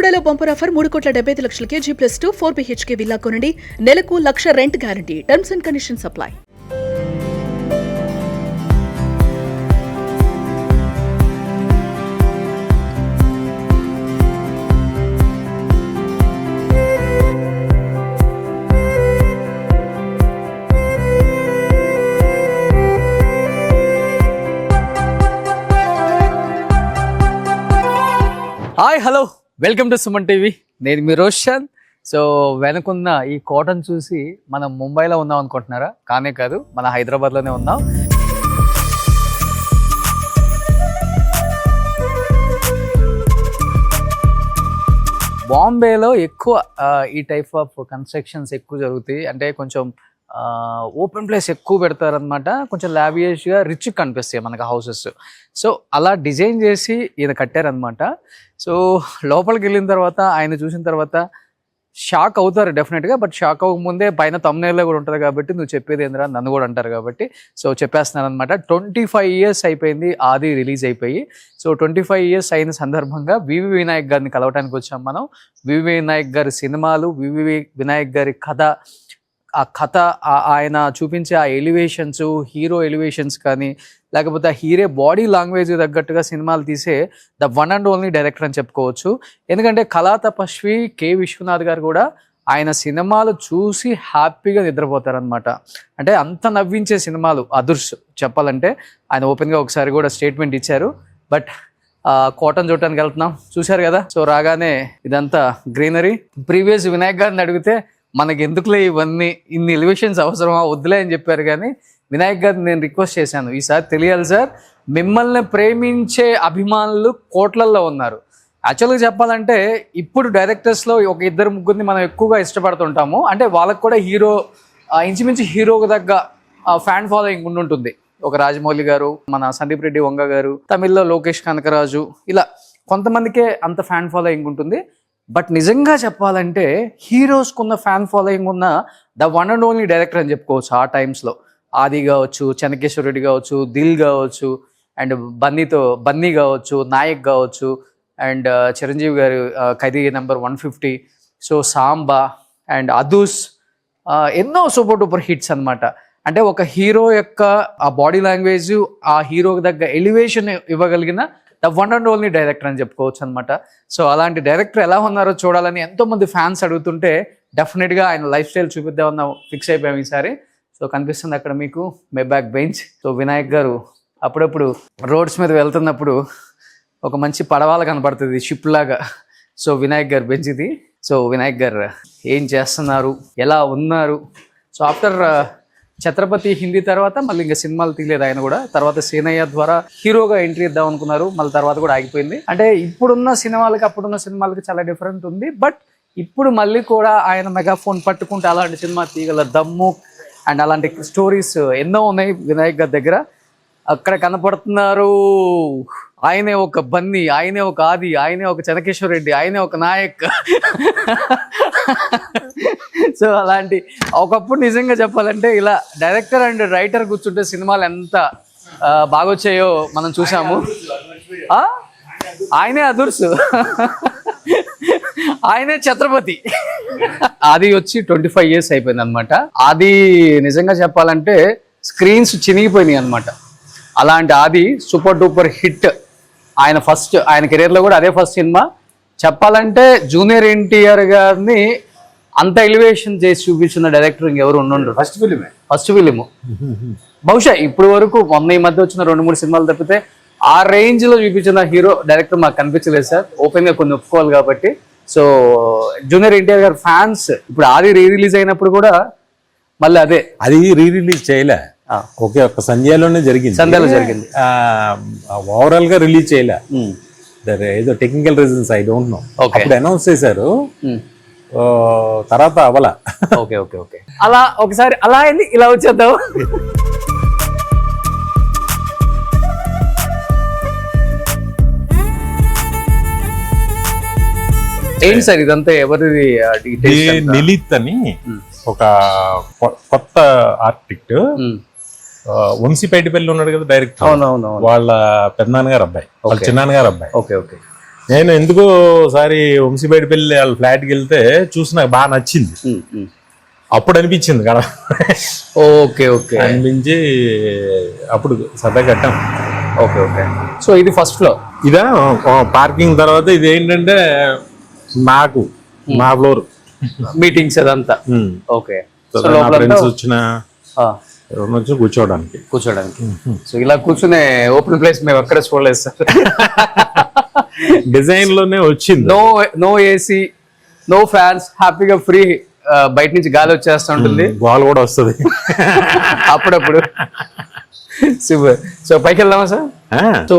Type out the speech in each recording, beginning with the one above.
బెల్లుడలో bumper offer 3,75,00,000 G+2 4 BHK villa కొనండి. నెలకు 1,00,000 rent guarantee. Terms and conditions apply. Hi hello welcome to Suman TV. నేను మీ Roshan. So వెనుకున్న ఈ కాటన్ చూసి మనం ముంబైలో ఉన్నాం అనుకుంటున్నారా? కానే కాదు, మన హైదరాబాద్లోనే ఉన్నాం. బాంబేలో ఎక్కువ ఈ టైప్ ఆఫ్ కన్స్ట్రక్షన్స్ ఎక్కువ జరుగుతాయి. అంటే కొంచెం ఓపెన్ ప్లేస్ ఎక్కువ పెడతారనమాట. కొంచెం లావియస్గా రిచ్ కనిపిస్తాయి మనకు హౌసెస్. సో అలా డిజైన్ చేసి ఈయన కట్టారనమాట. సో లోపలికి వెళ్ళిన తర్వాత ఆయన చూసిన తర్వాత షాక్ అవుతారు డెఫినెట్గా. బట్ షాక్ అవ్వకముందే పైన తమ్నైల్లో కూడా ఉంటుంది కాబట్టి నువ్వు చెప్పేది ఏంద్రా నన్ను కూడా అంటారు కాబట్టి సో చెప్పేస్తున్నాను అనమాట. 25 years అయిపోయింది ఆది రిలీజ్ అయిపోయి. సో 25 years అయిన సందర్భంగా వివి వినాయక్ గారిని కలవటానికి వచ్చాం మనం. వివి వినాయక్ గారి సినిమాలు, వివి వినాయక్ గారి కథ, ఆ కథ, ఆయన చూపించే ఆ ఎలివేషన్స్, హీరో ఎలివేషన్స్ కానీ లేకపోతే ఆ హీరో బాడీ లాంగ్వేజ్ తగ్గట్టుగా సినిమాలు తీసే the one and only director అని చెప్పుకోవచ్చు. ఎందుకంటే కళా తపస్వి కె విశ్వనాథ్ గారు కూడా ఆయన సినిమాలు చూసి హ్యాపీగా నిద్రపోతారనమాట. అంటే అంత నవ్వించే సినిమాలు అదుర్స్ చెప్పాలంటే. ఆయన ఓపెన్గా ఒకసారి కూడా స్టేట్మెంట్ ఇచ్చారు. బట్ కాటన్ చూడటానికి వెళ్తున్నాం, చూశారు కదా. సో రాగానే ఇదంతా గ్రీనరీ. ప్రీవియస్ వినాయక్ గారిని అడిగితే మనకి ఎందుకులే ఇవన్నీ, ఇన్ని ఎలివేషన్స్ అవసరమా, వద్దులే అని చెప్పారు. కానీ వినాయక్ గారిని నేను రిక్వెస్ట్ చేశాను, ఈసారి తెలియాలి సార్, మిమ్మల్ని ప్రేమించే అభిమానులు కోట్లల్లో ఉన్నారు. యాక్చువల్గా చెప్పాలంటే ఇప్పుడు డైరెక్టర్స్లో ఒక ఇద్దరు ముగ్గురిని మనం ఎక్కువగా ఇష్టపడుతుంటాము. అంటే వాళ్ళకు కూడా హీరో ఇంచుమించు హీరోకు తగ్గ ఫ్యాన్ ఫాలోయింగ్ ఉండుంటుంది. ఒక రాజమౌళి గారు, మన సందీప్ రెడ్డి వంగ గారు, తమిళ్లో లోకేష్ కనకరాజు, ఇలా కొంతమందికే అంత ఫ్యాన్ ఫాలోయింగ్ ఉంటుంది. బట్ నిజంగా చెప్పాలంటే హీరోస్కున్న ఫ్యాన్ ఫాలోయింగ్ ఉన్న the one and only director అని చెప్పుకోవచ్చు. ఆ టైమ్స్లో ఆది కావచ్చు, చెన్నకేశ్వర రెడ్డి కావచ్చు, దిల్ కావచ్చు, అండ్ బన్నీ కావచ్చు, నాయక్ కావచ్చు, అండ్ చిరంజీవి గారు ఖైదీ నెంబర్ 150, సో సాంబా అండ్ అదూస్, ఎన్నో సూపర్ డూపర్ హిట్స్ అనమాట. అంటే ఒక హీరో యొక్క ఆ బాడీ లాంగ్వేజ్, ఆ హీరోకి తగ్గ ఎలివేషన్ ఇవ్వగలిగిన the one and only director అని చెప్పుకోవచ్చు అనమాట. సో అలాంటి డైరెక్టర్ ఎలా ఉన్నారో చూడాలని ఎంతోమంది ఫ్యాన్స్ అడుగుతుంటే డెఫినెట్గా ఆయన లైఫ్ స్టైల్ చూపిద్దామన్న ఫిక్స్ అయిపోయాం ఈసారి. సో కనిపిస్తుంది అక్కడ మీకు మేబ్యాక్ బెంచ్. సో వినాయక్ గారు అప్పుడప్పుడు రోడ్స్ మీద వెళ్తున్నప్పుడు ఒక మంచి పడవల కనపడుతుంది, షిప్ లాగా. సో వినాయక్ గారు బెంచ్ ఇది. సో వినాయక్ గారు ఏం చేస్తున్నారు, ఎలా ఉన్నారు? సో ఆఫ్టర్ ఛత్రపతి హిందీ తర్వాత మళ్ళీ ఇంకా సినిమాలు తీయలేదు ఆయన కూడా. తర్వాత సేనయ్య ద్వారా హీరోగా ఎంట్రీ ఇద్దాం అనుకున్నారు, మళ్ళీ తర్వాత కూడా ఆగిపోయింది. అంటే ఇప్పుడున్న సినిమాలకి అప్పుడున్న సినిమాలకి చాలా డిఫరెంట్ ఉంది. బట్ ఇప్పుడు మళ్ళీ కూడా ఆయన మెగాఫోన్ పట్టుకుంటే అలాంటి సినిమా తీయగల దమ్ము అండ్ అలాంటి స్టోరీస్ ఎన్నో ఉన్నాయి వినాయక్ గారి దగ్గర. అక్కడ కనపడుతున్నారు ఆయనే ఒక బన్నీ, ఆయనే ఒక ఆది, ఆయనే ఒక చెన్నకేశ్వర రెడ్డి, ఆయనే ఒక నాయక్. సో అలాంటి ఒకప్పుడు నిజంగా చెప్పాలంటే ఇలా డైరెక్టర్ అండ్ రైటర్ కూర్చుంటే సినిమాలు ఎంత బాగొచ్చాయో మనం చూసాము. ఆయనే అదుర్స్, ఆయనే ఛత్రపతి. ఆది వచ్చి 25 years అయిపోయింది అనమాట. ఆది నిజంగా చెప్పాలంటే స్క్రీన్స్ చినిగిపోయినాయి అనమాట. అలాంటి ఆది సూపర్ డూపర్ హిట్. ఆయన కెరీర్లో కూడా అదే ఫస్ట్ సినిమా. చెప్పాలంటే జూనియర్ ఎన్టీఆర్ గారిని అంత ఎలివేషన్ చేసి చూపించిన డైరెక్టర్ ఇంకెవరు ఉండరు. ఫస్ట్ ఫిలిం బహుశా ఇప్పుడు వరకు మొన్న ఈ మధ్య వచ్చిన 2-3 సినిమాలు తప్పితే ఆ రేంజ్ లో చూపించిన హీరో డైరెక్టర్ మాకు కనిపించలేదు సార్. ఓపెన్ గా కొన్ని ఒప్పుకోవాలి కాబట్టి. సో జూనియర్ ఎన్టీఆర్ గారు ఫ్యాన్స్ ఇప్పుడు ఆది రీ రిలీజ్ అయినప్పుడు కూడా మళ్ళీ అది రీ రిలీజ్ చేయలే, ఒకే ఒక్క సంధ్యలోనే జరిగింది. సంధ్యలో జరిగింది, ఓవరాల్ గా రిలీజ్ చేయలే. ఏదో technical reasons I don't know. అప్పుడు అనౌన్స్ చేశారు, తర్వాత అవలా. ఓకే ఓకే ఓకే అలా ఒకసారి అలా అయింది, ఇలా వచ్చేద్దాం. ఏంటి సార్ ఇదంతా ఎవరిది? నిలిత్ అని ఒక కొత్త ఆర్టిస్ట్, వంశీపేటపల్లి ఉన్నాడు కదా డైరెక్టర్, వాళ్ళ పెద్దనాన్నగారు అబ్బాయి, వాళ్ళ చిన్నాన్నగారు అబ్బాయి. Okay okay. నేను ఎందుకో ఒకసారి వంశీబయటపల్లి వాళ్ళ ఫ్లాట్కి వెళ్తే చూసి నాకు బాగా నచ్చింది. అప్పుడు అనిపించింది కదా, ఓకే ఓకే అనిపించి అప్పుడు సరదా కట్టాం. Okay okay. సో ఇది ఫస్ట్ ఫ్లోర్. ఇదా పార్కింగ్ తర్వాత ఇది ఏంటంటే నాకు నా ఫ్లోర్ మీటింగ్స్ అదంతా. ఓకే. ఫ్రెండ్స్ వచ్చిన ఎవరైనా వచ్చి కూర్చోవడానికి. సో ఇలా కూర్చునే ఓపెన్ ప్లేస్ మేము ఎక్కడ చూడలేదు సార్. డిజైన్ లోనే వచ్చింది. నో ఏసీ, నో ఫ్యాన్స్, హ్యాపీగా ఫ్రీ బయట నుంచి గాలి వచ్చేస్తూ ఉంటుంది. గాలి కూడా వస్తుంది అప్పుడప్పుడు. సూపర్. సో పైకి వెళ్దామా సార్? సో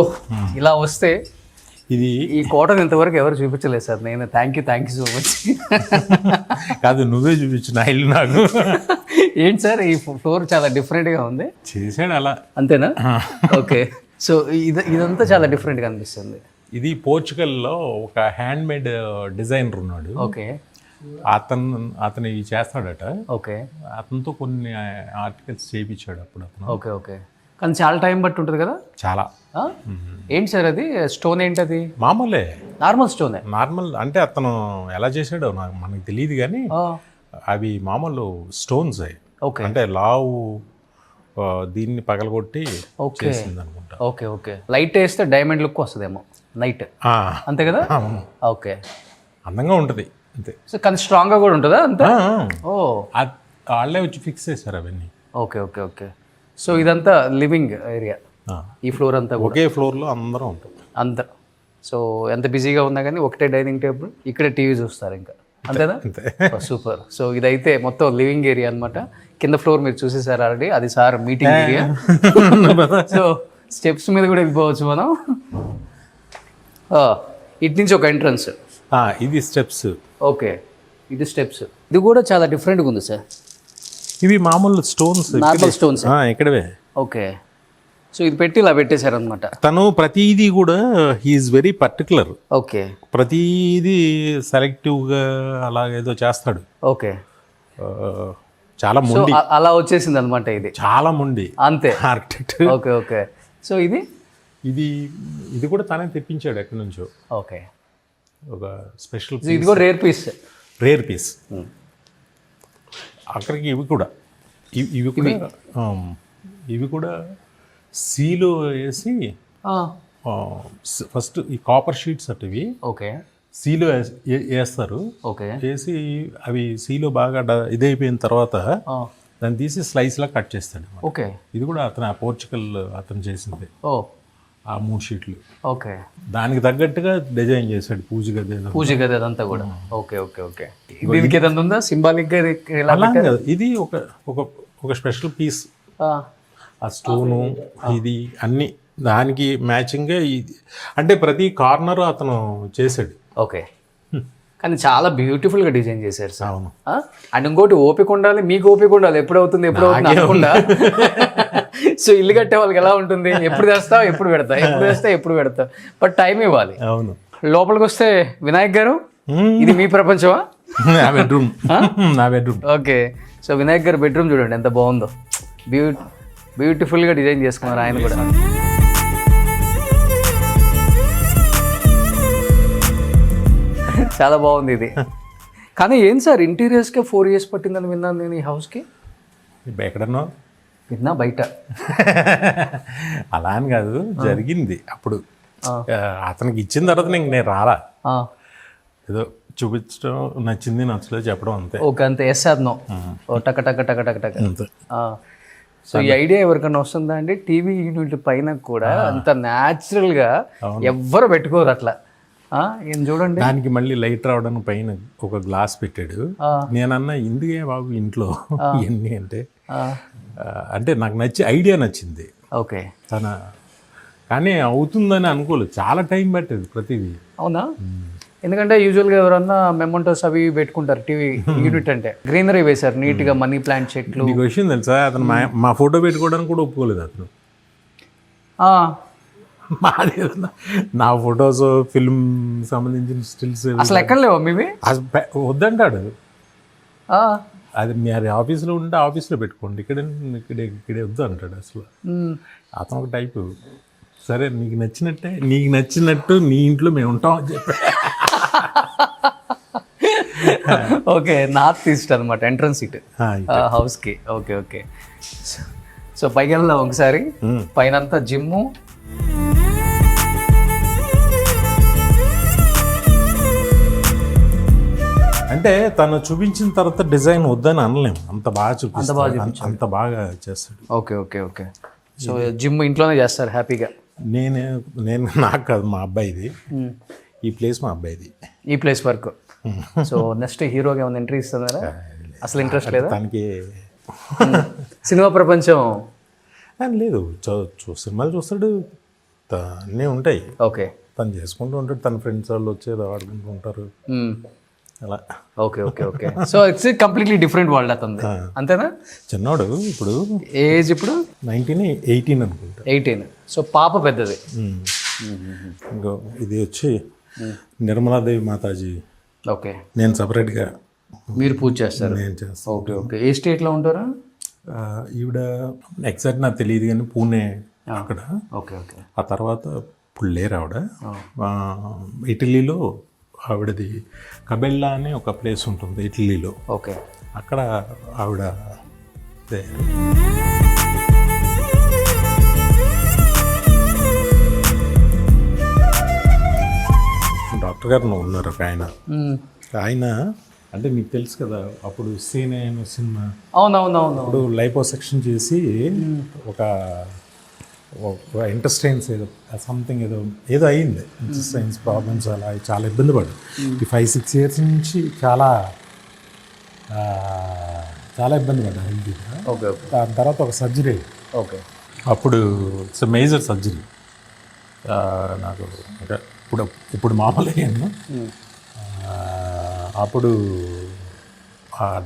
ఇలా వస్తే ఇది ఈ కోటను ఇంతవరకు ఎవరు చూపించలేదు సార్. నేను థ్యాంక్ యూ సో మచ్. కాదు, నువ్వే చూపించిన ఇల్లు నాకు. ఏంటి సార్ ఈ ఫ్లోర్ చాలా డిఫరెంట్ గా ఉంది. చేసాడు అలా, అంతేనా? ఓకే. సో ఇదంతా చాలా డిఫరెంట్ గా అనిపిస్తుంది. ఇది పోర్చుగల్లో ఒక హ్యాండ్ మేడ్ డిజైనర్ ఉన్నాడు. ఓకే. అతను ఇవి చేస్తాడట. ఓకే. అతనితో కొన్ని ఆర్టికల్స్ చేయించాడు అప్పుడు అతను. Okay okay. కానీ చాలా టైం బట్టి ఉంటుంది కదా. చాలా. ఏంటి సార్ అది స్టోన్? ఏంటది? మామూలే, నార్మల్ స్టోనే. నార్మల్ అంటే అతను ఎలా చేసాడో మనకు తెలియదు కానీ అవి మామూలు స్టోన్స్ అవి. ఓకే. అంటే లావు దీన్ని పగలగొట్టి చేసింది అనుకుంటా. Okay okay. లైట్ వేస్తే డైమండ్ లుక్ వస్తుందేమో నైట్, అంతే కదా? ఓకే. అందంగా ఉంటుంది అంతే. సో కానీ స్ట్రాంగ్ గా కూడా ఉంటుందా అంతే? ఓ, వాళ్ళే వచ్చి ఫిక్స్ చేశారు అవన్నీ. Okay okay okay. సో ఇదంతా లివింగ్ ఏరియా. ఈ ఫ్లోర్ అంతా ఒకే ఫ్లోర్లో అందరం ఉంటాం. అందరు. సో ఎంత బిజీగా ఉన్నా కానీ ఒకటే డైనింగ్ టేబుల్, ఇక్కడే టీవీ చూస్తారు ఇంకా, అంతేనా? సూపర్. సో ఇదైతే మొత్తం లివింగ్ ఏరియా అనమాట. కింద ఫ్లోర్ మీరు చూసేసారు ఆల్రెడీ, అది sir meeting area. So steps మీద కూడా వెళ్ళిపోవచ్చు మనం. ఇటు నుంచి ఒక ఎంట్రన్స్. ఇది స్టెప్స్. ఓకే, ఇది స్టెప్స్. ఇది కూడా చాలా డిఫరెంట్గా ఉంది సార్. ఇవి మామూలు స్టోన్స్, నార్మల్ స్టోన్స్ ఇక్కడవే. ఓకే. సో ఇది పెట్టి ఇలా పెట్టేశారు అనమాట. తను ప్రతిదీ కూడా హీఈస్ వెరీ పర్టికులర్. ఓకే. ప్రతిదీ సెలెక్టివ్గా అలాగేదో చేస్తాడు. ఓకే. చాలా మొండి. అలా వచ్చేసింది అనమాట ఇది. చాలా మొండి అంతే ఆర్కిటెక్ట్. Okay okay. సో ఇది ఇది కూడా తనే తెప్పించాడు ఎక్కడి నుంచో. ఓకే. ఒక స్పెషల్. ఇది కూడా రేర్ పీస్. అక్కడికి ఇవి కూడా సీలు వేసి ఫస్ట్ ఈ కాపర్ షీట్స్ అటువి. ఓకే. సీలో వేస్తారు. ఓకే. వేసి అవి సీలో బాగా ఇదైపోయిన తర్వాత దాన్ని తీసి స్లైస్ లా కట్ చేస్తాడు. ఓకే. ఇది కూడా పోర్చుగల్ అతను చేసింది. ఓ, ఆ 3 షీట్లు. ఓకే. దానికి తగ్గట్టుగా డిజైన్ చేశాడు పూజ గది అదంతా కూడా. Okay okay okay. దీనికి ఏదైనా ఉందా సింబాలిక్ గా? ఇది ఒక స్పెషల్ పీస్. ఆ స్టోను ఇది అన్ని దానికి మ్యాచింగ్గా అంటే ప్రతి కార్నర్ అతను చేశాడు. ఓకే. కానీ చాలా బ్యూటిఫుల్ గా డిజైన్ చేశారు సార్. అవును. అండ్ ఇంకోటి ఓపిక ఉండాలి, మీకు ఓపిక ఉండాలి. ఎప్పుడవుతుంది అనుకుండా. సో ఇల్లు కట్టే వాళ్ళకి ఎలా ఉంటుంది, ఎప్పుడు తెస్తావు ఎప్పుడు పెడతావు, బట్ టైం ఇవ్వాలి. అవును. లోపలికి వస్తే వినాయక్ గారు, ఇది మీ ప్రపంచమా? నా బెడ్రూమ్. ఓకే. సో వినాయక్ గారు బెడ్రూమ్ చూడండి ఎంత బాగుందో. బ్యూటిఫుల్గా డిజైన్ చేసుకున్నారు ఆయన కూడా. చాలా బాగుంది ఇది. కానీ ఏం సార్ ఇంటీరియర్స్కే 4 years పట్టిందని విన్నాను నేను ఈ హౌస్కి. ఎక్కడన్నా విన్నా బయట. అలా అని కాదు, జరిగింది అప్పుడు. అతనికి ఇచ్చిన తర్వాత నేను రాలా, ఏదో చూపించడం నచ్చలేదు చెప్పడం అంతే. ఓకే, అంతే. ఎస్ సార్ నో టక టక టక టక టక. సో ఈ ఐడియా ఎవరికైనా వస్తుందా అండి? టీవీ యూనిట్ పైన కూడా అంత న్యాచురల్గా ఎవ్వరు పెట్టుకోరు అట్లా. ఏం చూడండి, దానికి మళ్ళీ లైట్ రావడానికి పైన ఒక గ్లాస్ పెట్టాడు. నేనన్నా ఇందుకే బాబు ఇంట్లో ఇవన్నీ అంటే నాకు ఐడియా నచ్చింది. ఓకే. కానీ అవుతుందని అనుకోలేదు, చాలా టైం పట్టేది ప్రతిదీ. అవునా? ఎందుకంటే యూజువల్గా ఎవరన్నా మెమోంటోస్ అవి పెట్టుకుంటారు టీవీ యూనిట్ అంటే. గ్రీనరీ వేశారు నీట్గా, మనీ ప్లాంట్ చెట్లు. నీకు విషయం తెలుసా, అతను మా ఫోటో పెట్టుకోవడానికి కూడా ఒప్పుకోలేదు అతను. మాది ఏదన్నా నా ఫొటోస్, ఫిల్మ్ సంబంధించిన స్టిల్స్ అసలు ఎక్కడ లేవా మీవి? వద్దంటాడు. అది మీరు ఆఫీస్లో ఉంటే ఆఫీస్లో పెట్టుకోండి, ఇక్కడే వద్దు అంటాడు. అసలు అతను ఒక టైపు. సరే నీకు నచ్చినట్టు నీ ఇంట్లో మేము ఉంటాం అని చెప్పి. ఓకే, నార్త్ ఈస్ట్ అనమాట ఎంట్రన్స్ సీట్ హౌస్కి. Okay okay. సో పైకి వెళ్దాం ఒకసారి. పైన అంతా జిమ్ము. అంటే తను చూపించిన తర్వాత డిజైన్ వద్దని అనలేము, అంత బాగా చూపిస్తాడు, అంత బాగా చేస్తాడు. Okay okay okay. So gym ఇంట్లోనే చేస్తారు హ్యాపీగా. నేను నాకు కాదు, మా అబ్బాయిది ఈ ప్లేస్, మా అబ్బాయిది ఈ ప్లేస్ వరకు. సో నెక్స్ట్ హీరోగా ఏమైనా ఎంట్రీ ఇస్తున్నారా? అసలు ఇంట్రెస్ట్ లేదా తనకి? సినిమా ప్రపంచం లేదు, సినిమాలు చూస్తాడు, అన్నీ ఉంటాయి. ఓకే, తను చేసుకుంటూ ఉంటాడు, తన ఫ్రెండ్స్ వాళ్ళు వచ్చేది ఆడుకుంటూ ఉంటారు అలా. Okay okay okay. So it's completely different world అతను, అంతేనా? చిన్నోడు ఇప్పుడు ఏజ్ ఇప్పుడు 18 అనుకుంటా. 18. సో పాప పెద్దది. ఇంకో ఇది వచ్చి నిర్మలాదేవి మాతాజీ. ఓకే, నేను సపరేట్గా మీరు పూజ చేస్తారు? నేను చేస్తాను. Okay okay. ఏ స్టేట్లో ఉంటారా? ఈవిడ ఎగ్జాక్ట్ నాకు తెలియదు కానీ పూణే అక్కడ. Okay okay. ఆ తర్వాత ఇప్పుడు లేరు ఆవిడ. ఇటలీలో ఆవిడది కబెల్లా అనే ఒక ప్లేస్ ఉంటుంది ఇటలీలో. ఓకే, అక్కడ ఆవిడ డాక్టర్ గారు ఉన్నారు ఒక ఆయన అంటే మీకు తెలుసు కదా, అప్పుడు సీనే సినిమా. అవునవునవును. అప్పుడు లైపోసెక్షన్ చేసి ఒక ఇంటెస్టైన్స్ సంథింగ్ ఏదో అయ్యింది, ఇంటెస్టైన్స్ ప్రాబ్లమ్స్, అలా చాలా ఇబ్బంది పడ్డాడు. ఈ 5-6 years నుంచి చాలా ఇబ్బంది పడ్డాను హెల్తీగా. Okay okay. దాని తర్వాత ఒక సర్జరీ. ఓకే, అప్పుడు ఇట్స్ మేజర్ సర్జరీ నాకు. ఇప్పుడు మామూలు అయ్యాను. అప్పుడు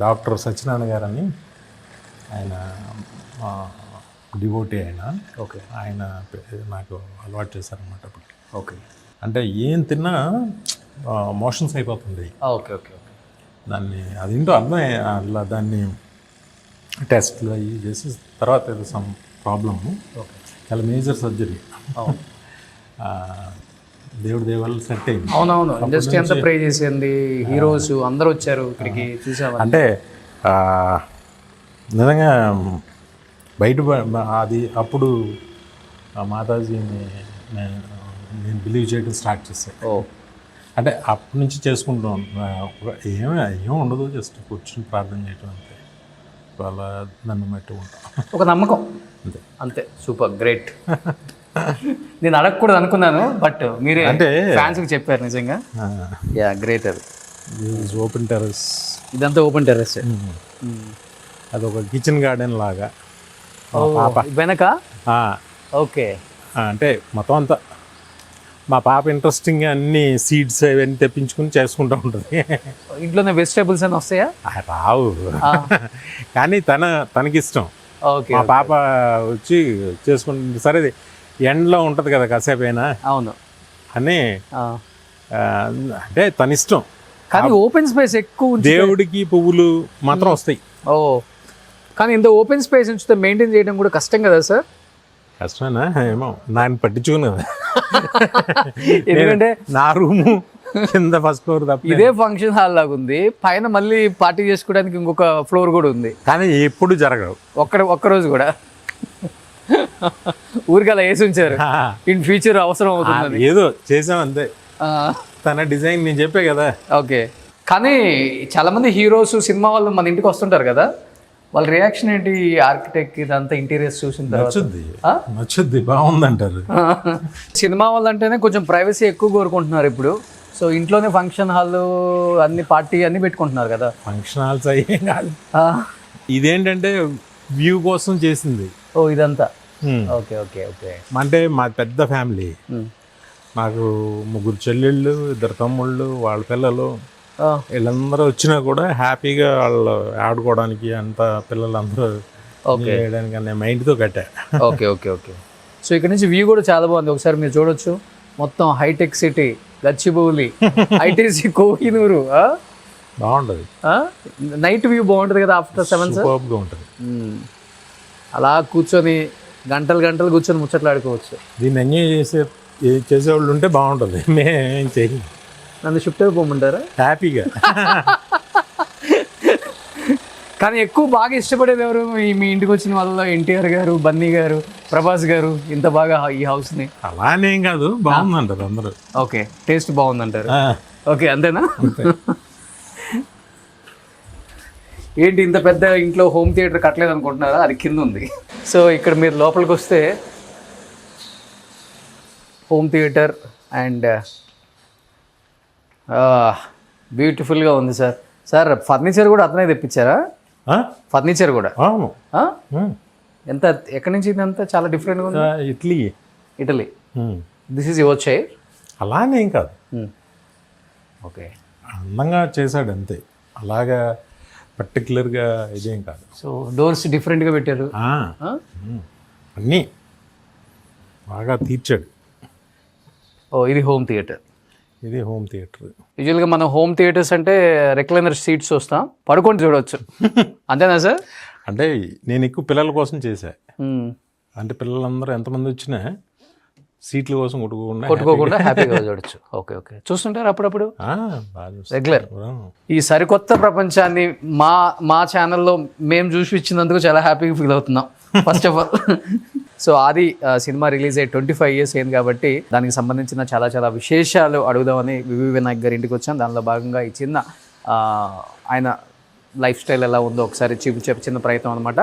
డాక్టర్ సత్యనారాయణ గారని ఆయన డివోటీ ఆయన. ఓకే, ఆయన నాకు అలవాటు చేశారనమాట అప్పుడు. ఓకే. అంటే ఏం తిన్నా మోషన్స్ అయిపోతుంది. Okay okay okay. దాన్ని అదేంటో అర్థం అలా దాన్ని టెస్ట్లు అవి చేసి తర్వాత ఏదో సమ్ ప్రాబ్లము. ఓకే, చాలా మేజర్ సర్జరీ. దేవుడి దేవాళ్ళు సెట్ అయింది. అవునవును, ఇండస్ట్రీ అంతా ప్రే చేసింది, హీరోస్ అందరూ వచ్చారు ఇక్కడికి, చూసావా? అంటే నిజంగా బయట అది అప్పుడు మాతాజీని నేను బిలీవ్ చేయడం స్టార్ట్ చేశాను. అంటే అప్పటి నుంచి చేసుకుంటాం, ఏం ఉండదు, జస్ట్ కూర్చుని ప్రార్థన చేయటం అంతే. వాళ్ళ నన్ను బట్టి ఉంటాం, ఒక నమ్మకం అంతే అంతే. Super, great. నేను అడగకూడదు అనుకున్నాను, బట్ మీరే అంటే ఫ్యాన్స్కి చెప్పారు నిజంగా. Yeah, great. అది ఓపెన్ టెర్రస్, ఇదంతా ఓపెన్ టెర్రస్. అదొక కిచెన్ గార్డెన్ లాగా పాప వెనక. ఓకే, అంటే మొత్తం అంతా మా పాప ఇంట్రెస్టింగ్గా అన్ని సీడ్స్ అవన్నీ తెప్పించుకుని చేసుకుంటూ ఉంటుంది. ఇంట్లోనే వెజిటేబుల్స్ అని వస్తాయా? రావు, కానీ తనకిష్టం. ఓకే, మా పాప వచ్చి చేసుకుంటుంది. సరే ఎండలో ఉంటుంది కదా కాసేపు అయినా, అవును అని అంటే తన ఇష్టం. కానీ ఓపెన్ స్పేస్ ఎక్కువ, దేవుడికి పువ్వులు మాత్రం వస్తాయి. ఓ, కానీ ఇంత ఓపెన్ స్పేస్ ఉంచితే మెయింటైన్ చేయడం కూడా కష్టం కదా సార్? కష్టమేనా? ఏమో, నాయన పట్టించుకుని కదా. ఎందుకంటే నా రూము కింద ఫస్ట్ ఫ్లోర్ తప్ప, ఇదే ఫంక్షన్ హాల్ లాగా ఉంది, పైన మళ్ళీ పార్టీ చేసుకోవడానికి ఇంకొక ఫ్లోర్ కూడా ఉంది. కానీ ఎప్పుడు జరగవు, ఒక్కరోజు కూడా. ఊరికి అలా వేసి ఉంచారు, ఇన్ ఫ్యూచర్ అవసరం అవుతుంది. ఏదో చేసాం అంతే. తన డిజైన్ నేను చెప్పే కదా. ఓకే, కానీ చాలా మంది హీరోస్ సినిమా వాళ్ళు మన ఇంటికి వస్తుంటారు కదా, వాళ్ళ రియాక్షన్ ఏంటి? ఆర్కిటెక్ట్ ఇదంతా ఇంటీరియర్స్ చూసిన తర్వాత నచ్చుద్ది, బాగుందంటారు. సినిమా వాళ్ళు అంటేనే కొంచెం ప్రైవసీ ఎక్కువ కోరుకుంటున్నారు ఇప్పుడు. సో ఇంట్లోనే ఫంక్షన్ హాల్ అన్ని పార్టీ అన్ని పెట్టుకుంటున్నారు కదా. ఫంక్షన్ హాల్స్ అయ్యేం కాదు, ఇదేంటంటే వ్యూ కోసం చేసింది. ఓ, ఇదంతా. Okay okay okay. అంటే మా పెద్ద ఫ్యామిలీ, నాకు 3 చెల్లెళ్ళు, 2 తమ్ముళ్ళు, వాళ్ళ పిల్లలు, వీళ్ళందరూ వచ్చినా కూడా హ్యాపీగా వాళ్ళు ఆడుకోవడానికి అంత పిల్లలందరూ చేయడానికి నేను మైండ్తో కట్టా. Okay okay okay. సో ఇక్కడ నుంచి వ్యూ కూడా చాలా బాగుంది, ఒకసారి మీరు చూడొచ్చు. మొత్తం hitech city, Gachibowli, ITC, Kohinoor. బాగుంటుంది, నైట్ వ్యూ బాగుంటుంది కదా ఆఫ్టర్ 7. సూపర్గా ఉంటుంది. అలా కూర్చొని గంటలు గంటలు కూర్చొని ముచ్చట్లాడుకోవచ్చు. దీన్ని ఎంజాయ్ చేసేవాళ్ళు ఉంటే బాగుంటుంది. మేమేం చేయం. నన్ను షిఫ్ట్ అయిపోమంటారా? హ్యాపీగా. కానీ ఎక్కువ బాగా ఇష్టపడేది ఎవరు? మీ ఇంటికి వచ్చిన వాళ్ళలో ఎన్టీఆర్ గారు, బన్నీ గారు, ప్రభాస్ గారు ఇంత బాగా ఈ హౌస్ని? అలానేం కాదు, బాగుందంటారు అందరూ. Okay, taste బాగుందంటారు. ఓకే, అంతేనా? ఏంటి ఇంత పెద్ద ఇంట్లో హోమ్ థియేటర్ కట్టలేదు అనుకుంటున్నారా? అది కింద ఉంది. సో ఇక్కడ మీరు లోపలికి వస్తే హోమ్ థియేటర్ అండ్ బ్యూటిఫుల్గా ఉంది సార్. సార్ ఫర్నిచర్ కూడా అతనే తెప్పించారా? ఫర్నిచర్ కూడా? అవును. ఎంత, ఎక్కడి నుంచి ఇదంతా చాలా డిఫరెంట్గా ఉంది. Italy. This is your chair? అలానేం కాదు, ఓకే, అందంగా చేశాడు అంతే, అలాగా పర్టికులర్గా ఇదేం కాదు. సో డోర్స్ డిఫరెంట్గా పెట్టారు. అన్నీ బాగా తీర్చాడు. ఓ, ఇది హోమ్ థియేటర్. ఇది హోమ్ థియేటర్. యూజువల్గా మనం హోమ్ థియేటర్స్ అంటే రెక్లైనర్ సీట్స్ వస్తాం, పడుకొని చూడవచ్చు, అంతేనా సార్? అంటే నేను ఎక్కువ పిల్లల కోసం చేశా. అంటే పిల్లలందరూ ఎంతమంది వచ్చినా సీట్ల కోసం కొట్టుకోకుండా హ్యాపీగా చూడొచ్చు. ఓకే ఓకే, చూస్తుంటారు అప్పుడప్పుడు రెగ్యులర్. ఈ సరికొత్త ప్రపంచాన్ని మా ఛానల్లో మేము చూసి ఇచ్చినందుకు చాలా హ్యాపీగా ఫీల్ అవుతున్నాం ఫస్ట్ ఆఫ్ ఆల్. సో ఆది సినిమా రిలీజ్ అయ్యి 25 years అయింది కాబట్టి దానికి సంబంధించిన చాలా చాలా విశేషాలు అడుగుదామని వివి వినాయక్ గారి ఇంటికి వచ్చాను. దానిలో భాగంగా ఈ చిన్న ఆయన లైఫ్ స్టైల్ ఎలా ఉందో ఒకసారి చిన్న ప్రయత్నం అనమాట.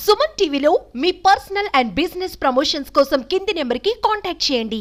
సుమన్ టీవీలో మీ పర్సనల్ అండ్ బిజినెస్ ప్రమోషన్స్ కోసం కింది నెంబర్కి కాంటాక్ట్ చేయండి.